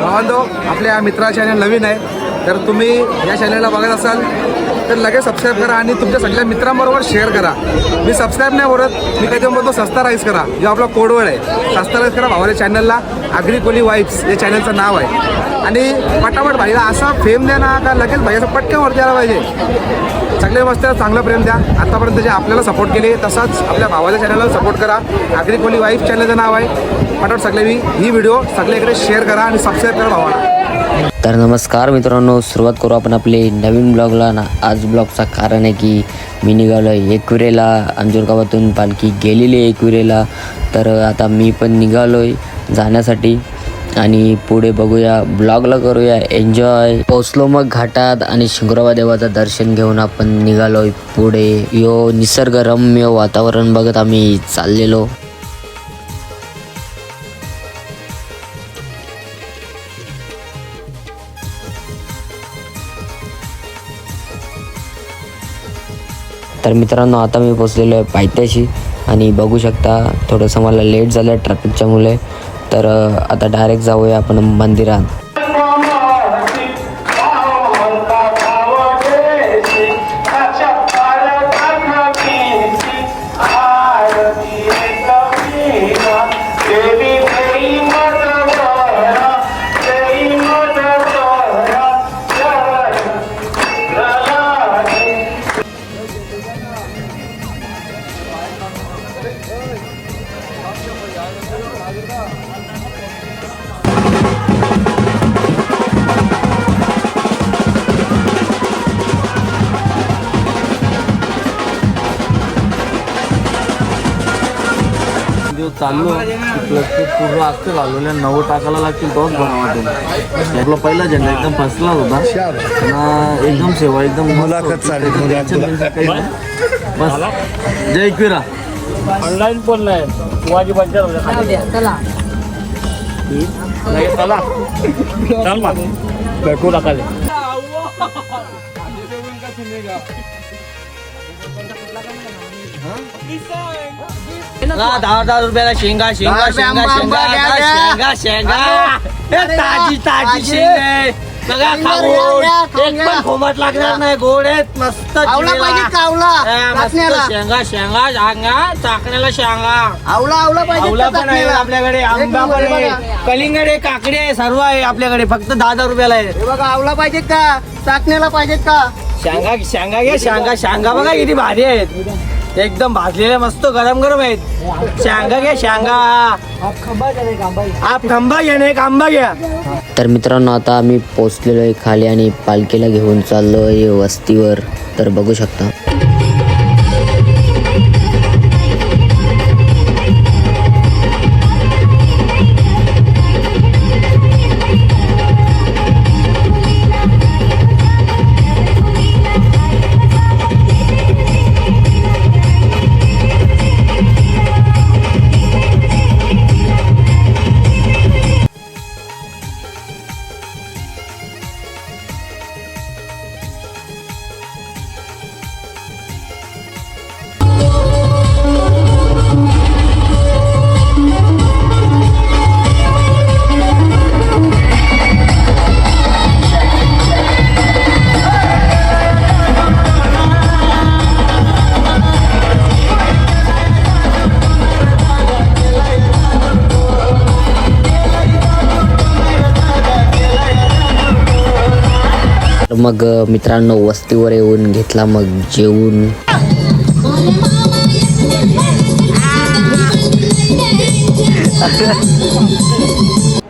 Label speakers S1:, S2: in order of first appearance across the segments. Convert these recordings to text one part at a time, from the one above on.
S1: भावांनो, आपल्या मित्रा चॅनल नवीन आहे तर तुम्ही या चॅनलला बघत असाल तर लगेच सबस्क्राईब करा आणि तुमच्या सगळ्या मित्रांबरोबर शेअर करा. मी सबस्क्राईब नाही बोलत, मी कधी म्हणतो सस्ता राईस करा, जो आपला कोडवर्ड आहे. सस्ता राईस करा भावाच्या चॅनलला. आगरी कोली वाईफ्स हे चॅनलचं नाव आहे. आणि पटापट भाईला असा फेम द्या ना का लगेच भाई असं पटकन वरती आला पाहिजे. सगळे मस्त चांगलं प्रेम द्या. आतापर्यंत जे आपल्याला सपोर्ट केले तसाच आपल्या भावाच्या चॅनलला सपोर्ट करा. आगरी कोली वाईफ चॅनलचं नाव आहे. पटापट सगळे ही व्हिडिओ सगळीकडे शेअर करा आणि सबस्क्राईब करा भावाला.
S2: तर नमस्कार मित्रांनो, सुरुवात करू आपण आपले नवीन ब्लॉगला ना. आज ब्लॉगचं कारण आहे की मी निघालो आहे एकविरेला. अंजूर गावातून पालखी गेलेली आहे एकविरेला. तर आता मी पण निघालो आहे जाण्यासाठी आणि पुढे बघूया, ब्लॉगला करूया एन्जॉय. पोचलो मग घाटात आणि शिंगोराबा देवाचं दर्शन घेऊन आपण निघालो आहे पुढे. यो निसर्गरम्य वातावरण बघत आम्ही चाललेलो. तर मित्रांनो, आता मी पोचलेलो आहे पायथ्याशी आणि बघू शकता थोडंसं मला लेट झालं ट्रॅफिकच्या मुळे. तर आता डायरेक्ट जाऊया आपण मंदिरात.
S3: चाललो पूर्ण असतं घालवल्या 9 टाकायला लागतील तोच बनवा. आपला पहिला झेंडा एकदम फसला होता ना, एकदम सेवा एकदम
S1: मुलाखत चालेल.
S3: बस. जय एकविरा.
S4: ऑनलाईन पण नाही शिवाजी पंचायत चला चल मग भेटू टाकाले.
S3: 10 रुपयाला शेंगा शेंगा शेंगा शेंगा शेंगा शेंगा ताजी ताजी शेंगा बघा खाऊन एक पण खोमट लागणार नाही. गोड आहेत मस्त. शेंगा शेंगा शेंगा चाकण्याला शेंगा आवला पण आहे आपल्याकडे. आंबा पण आहे, कलिंगड आहे, काकडी आहे, सर्व आहे आपल्याकडे. फक्त 10 रुपयाला आहे.
S5: बघा आवला पाहिजेत का, चाकण्याला पाहिजेत का?
S3: शेंगा शेंगा घ्या. शेंगा शेंगा बघा किती भारी आहेत, एकदम भाजलेले मस्त गरम गरम आहेत. शेंगा घ्या शेंगा. आप खंबा घ्या नाही आंबा घ्या.
S2: तर मित्रांनो, आता आम्ही पोचलेलो आहे खाली आणि पालखीला घेऊन चाललो आहे वस्तीवर. तर बघू शकता. मग मित्रांनो, वस्तीवर येऊन घेतला मग जेवून.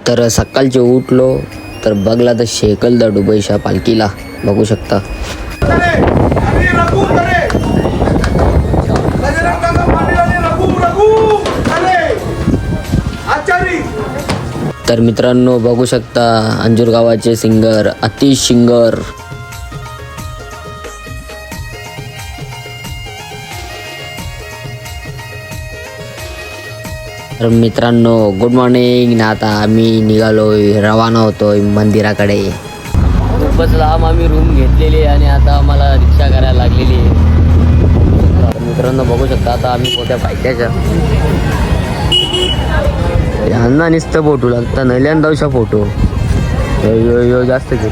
S2: तर सकाळचे उठलो तर बघला तर शेकल द डुबईशा पालखीला बघू शकता. तर मित्रांनो बघू शकता अंजूर गावाचे सिंगर आतिश सिंगर. तर मित्रांनो गुड मॉर्निंग ना. आता आम्ही निघालोय, रवाना होतोय मंदिराकडे. खूपच लांब आम्ही रूम घेतलेली आणि आता आम्हाला रिक्षा करायला लागलेली आहे. मित्रांनो बघू शकता आता आम्ही मोठ्या पायथ्याच्या यांना नुसतं फोटो लागतं नल्यान जाऊशा फोटो. यो जास्त घे.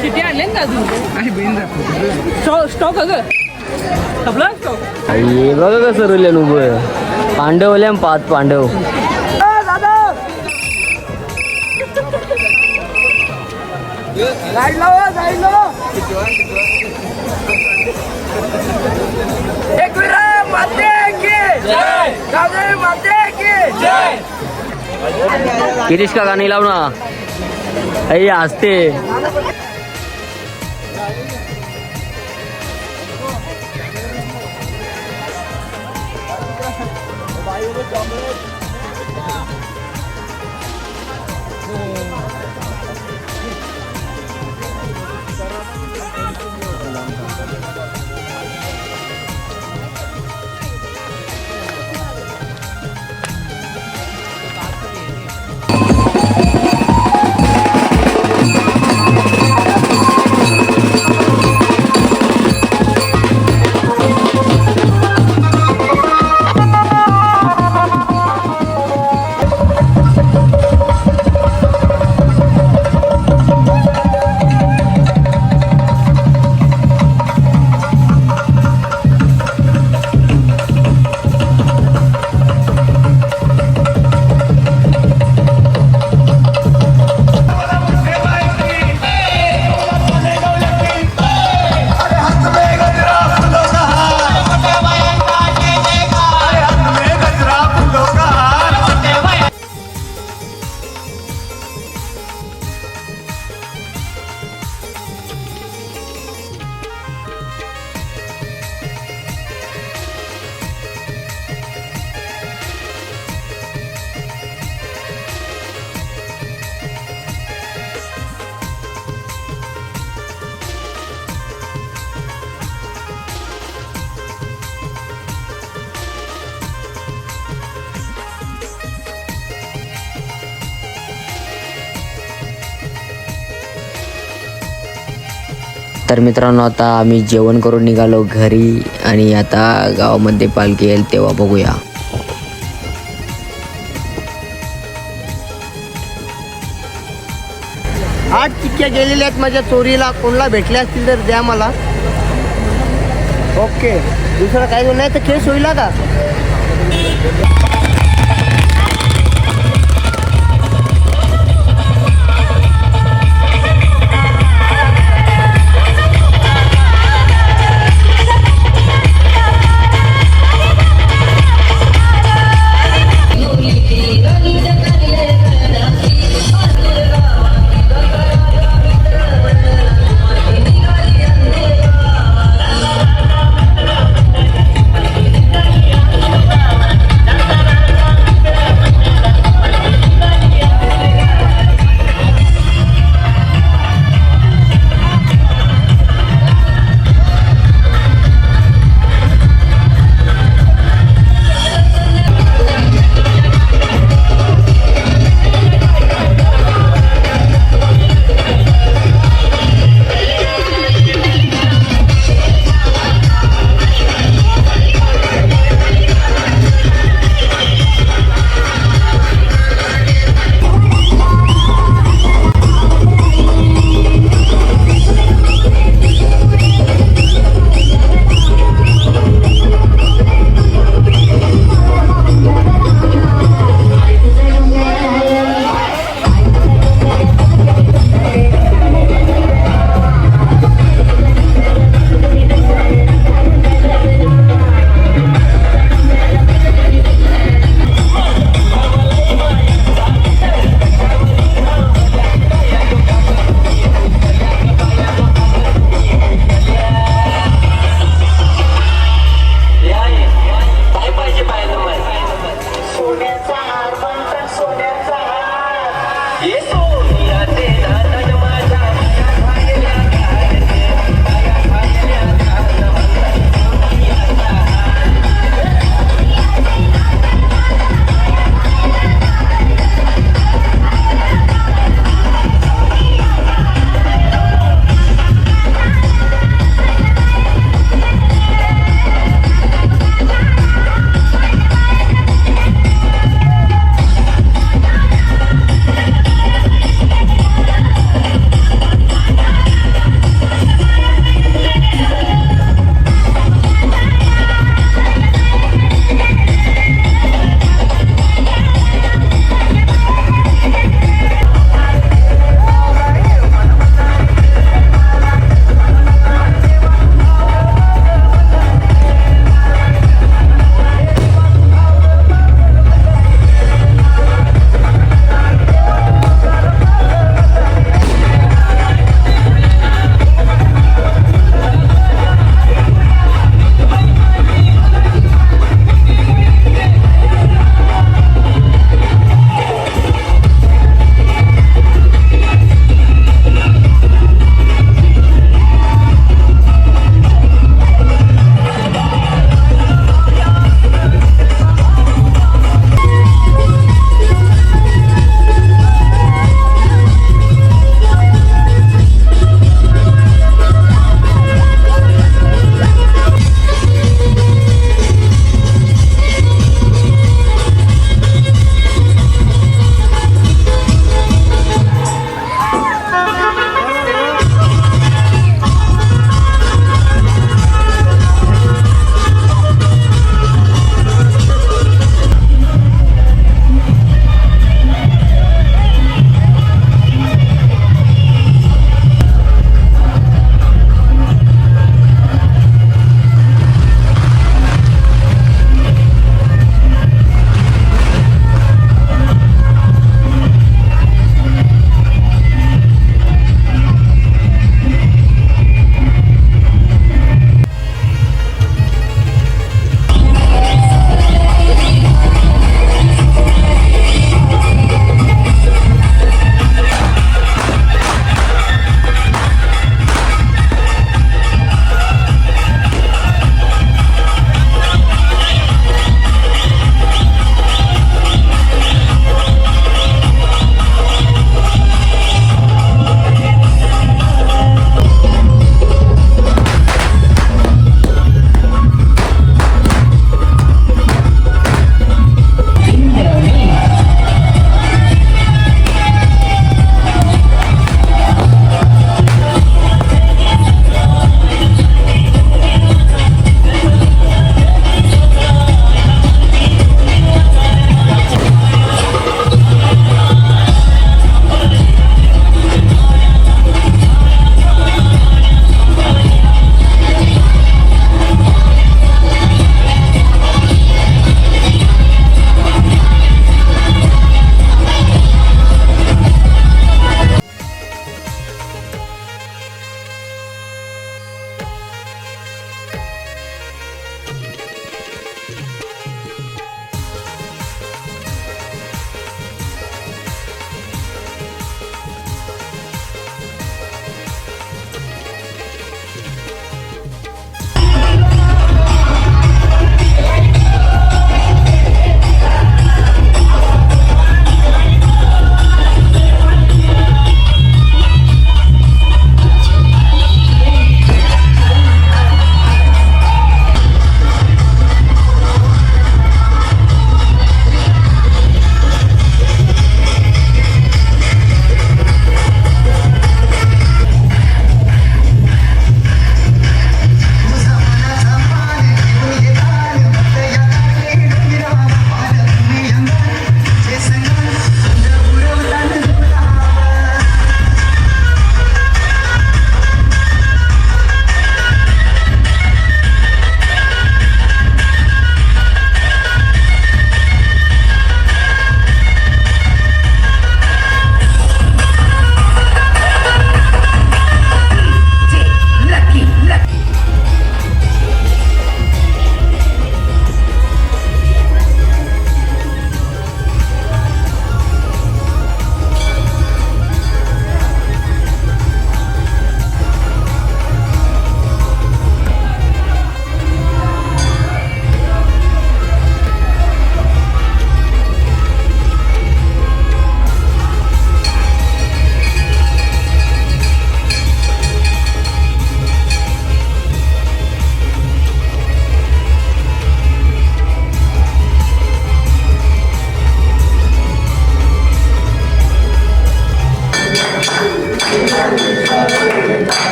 S6: सिटी आणले ना अजून स्टॉक अगं आपला स्टॉक
S2: हे बघा कसं रुल्यान उभं. पांडव आले 5 पांडव. गिरीश का गाणी लाव ना. आई असते. तर मित्रांनो आता आम्ही जेवण करून निघालो घरी आणि आता गावामध्ये पालखी येईल तेव्हा बघूया.
S5: आठ चिक्क्या गेलेल्या आहेत माझ्या चोरीला. कोणाला भेटल्या असतील तर द्या मला. ओके दुसरं काही नाही तर केस होईल का.